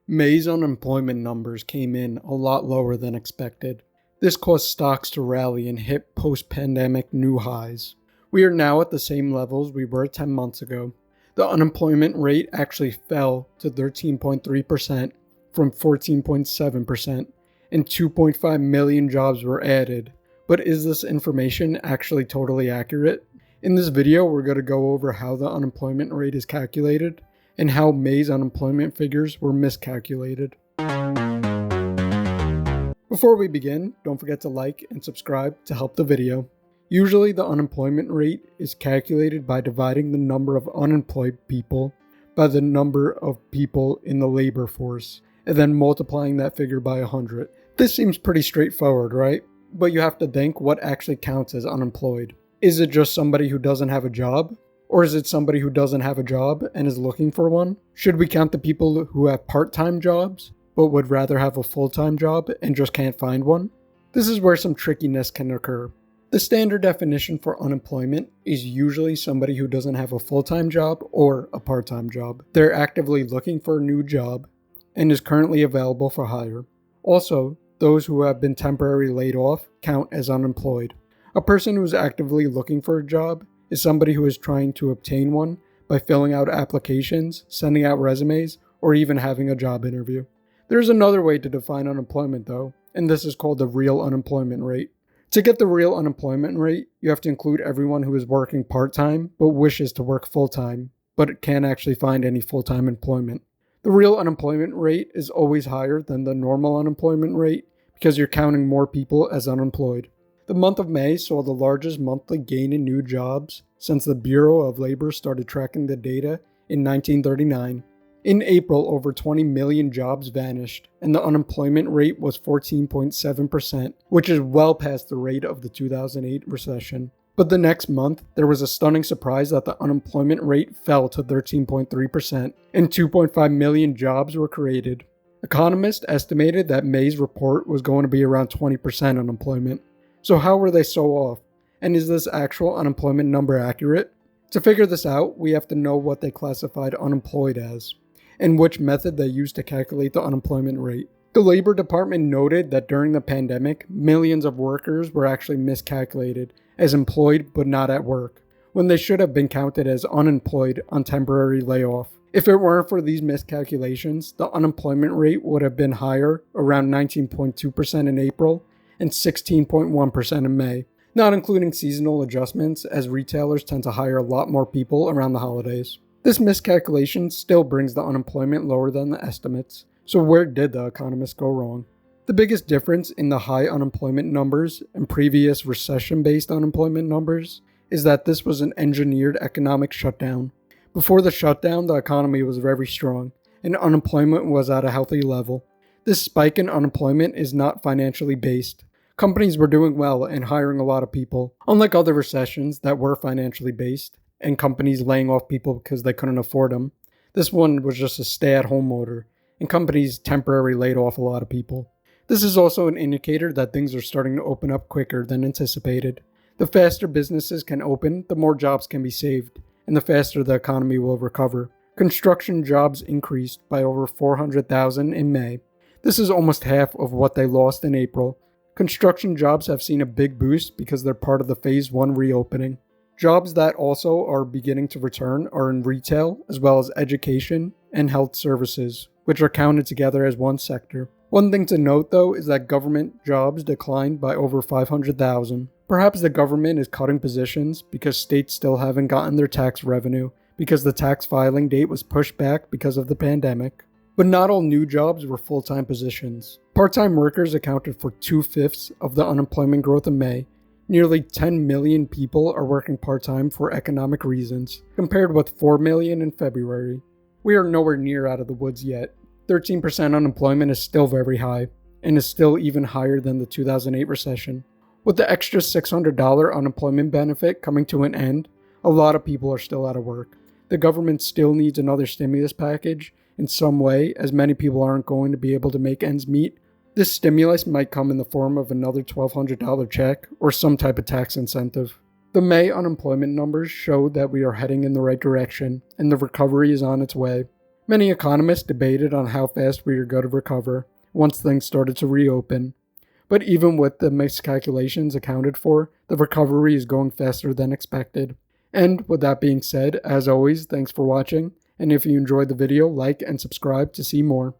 May's unemployment numbers came in a lot lower than expected. This caused stocks to rally and hit post-pandemic new highs. We are now at the same levels we were 10 months ago. The unemployment rate actually fell to 13.3% from 14.7%, and 2.5 million jobs were added. But is this information actually totally accurate? In this video, we're going to go over how the unemployment rate is calculated and how May's unemployment figures were miscalculated. Before we begin, don't forget to like and subscribe to help the video. Usually the unemployment rate is calculated by dividing the number of unemployed people by the number of people in the labor force, and then multiplying that figure by 100. This seems pretty straightforward, right? But you have to think what actually counts as unemployed. Is it just somebody who doesn't have a job? Or is it somebody who doesn't have a job and is looking for one? Should we count the people who have part-time jobs, but would rather have a full-time job and just can't find one? This is where some trickiness can occur. The standard definition for unemployment is usually somebody who doesn't have a full-time job or a part-time job. They're actively looking for a new job and is currently available for hire. Also, those who have been temporarily laid off count as unemployed. A person who is actively looking for a job is somebody who is trying to obtain one by filling out applications, sending out resumes, or even having a job interview. There's another way to define unemployment though, and this is called the real unemployment rate. To get the real unemployment rate, you have to include everyone who is working part-time but wishes to work full-time, but can't actually find any full-time employment. The real unemployment rate is always higher than the normal unemployment rate because you're counting more people as unemployed. The month of May saw the largest monthly gain in new jobs since the Bureau of Labor started tracking the data in 1939. In April, over 20 million jobs vanished, and the unemployment rate was 14.7%, which is well past the rate of the 2008 recession. But the next month, there was a stunning surprise that the unemployment rate fell to 13.3%, and 2.5 million jobs were created. Economists estimated that May's report was going to be around 20% unemployment. So how were they so off? And is this actual unemployment number accurate? To figure this out, we have to know what they classified unemployed as, and which method they used to calculate the unemployment rate. The Labor Department noted that during the pandemic, millions of workers were actually miscalculated as employed but not at work, when they should have been counted as unemployed on temporary layoff. If it weren't for these miscalculations, the unemployment rate would have been higher, around 19.2% in April, and 16.1% in May, not including seasonal adjustments as retailers tend to hire a lot more people around the holidays. This miscalculation still brings the unemployment lower than the estimates, so where did the economists go wrong? The biggest difference in the high unemployment numbers and previous recession-based unemployment numbers is that this was an engineered economic shutdown. Before the shutdown, the economy was very strong, and unemployment was at a healthy level. This spike in unemployment is not financially based. Companies were doing well and hiring a lot of people, unlike other recessions that were financially based, and companies laying off people because they couldn't afford them. This one was just a stay-at-home order, and companies temporarily laid off a lot of people. This is also an indicator that things are starting to open up quicker than anticipated. The faster businesses can open, the more jobs can be saved, and the faster the economy will recover. Construction jobs increased by over 400,000 in May. This is almost half of what they lost in April. Construction jobs have seen a big boost because they're part of the Phase 1 reopening. Jobs that also are beginning to return are in retail, as well as education and health services, which are counted together as one sector. One thing to note though is that government jobs declined by over 500,000. Perhaps the government is cutting positions because states still haven't gotten their tax revenue because the tax filing date was pushed back because of the pandemic. But not all new jobs were full-time positions. Part-time workers accounted for 2/5 of the unemployment growth in May. Nearly 10 million people are working part-time for economic reasons, compared with 4 million in February. We are nowhere near out of the woods yet. 13% unemployment is still very high, and is still even higher than the 2008 recession. With the extra $600 unemployment benefit coming to an end, a lot of people are still out of work. The government still needs another stimulus package in some way, as many people aren't going to be able to make ends meet. This stimulus might come in the form of another $1,200 check or some type of tax incentive. The May unemployment numbers show that we are heading in the right direction and the recovery is on its way. Many economists debated on how fast we are going to recover once things started to reopen. But even with the miscalculations accounted for, the recovery is going faster than expected. And with that being said, as always, thanks for watching, and if you enjoyed the video, like and subscribe to see more.